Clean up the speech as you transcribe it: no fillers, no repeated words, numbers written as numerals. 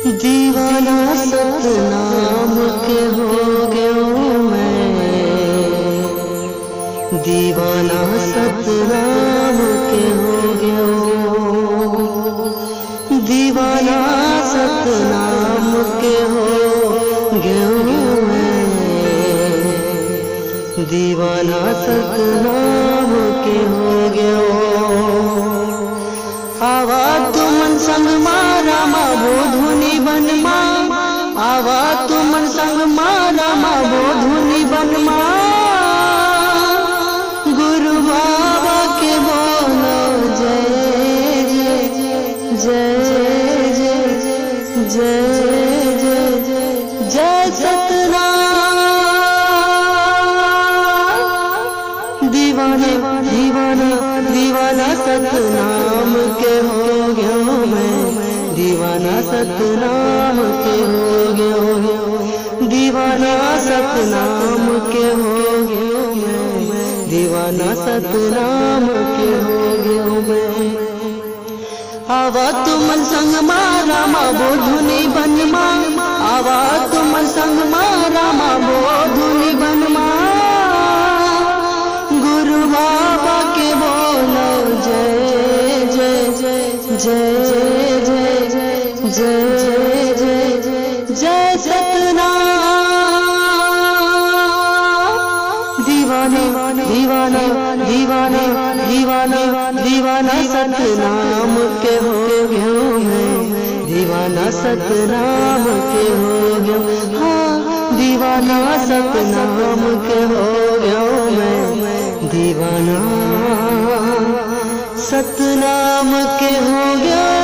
दीवाना सतनाम के हो गयो मैं, दीवाना सतनाम के हो गयो, दीवाना सतनाम के हो गयो मैं, दीवाना सतनाम के हो गयो। आवा तुमन संग मारा माबो धुनी बन मा, आवा तुमन संग मारा माबो धुनी बन मा, गुरु बाबा के बोलो जय जय जय जय जय जय जय सतनाम। दीवाना दीवाना दीवाना सतनाम के हो गयो मैं, दीवाना सतनाम के हो गयो, दीवाना सतनाम के हो गयो मैं, दीवाना सतनाम के हो गयो मैं। आवा तुमन संग मारा माबो धुनी बन मा, आवा तुमन संग मारा माबो धुनी बन मा, गुरु बाबा के बोलो जय जय जय जय जय जय जय जय सतनाम। दीवाना दीवाना दीवाना दीवाना दीवाना सतनाम के हो गयो मैं, दीवाना सतनाम के हो गयो, हाँ दीवाना सतनाम के हो गयो मैं, दीवाना सतनाम के हो गयो।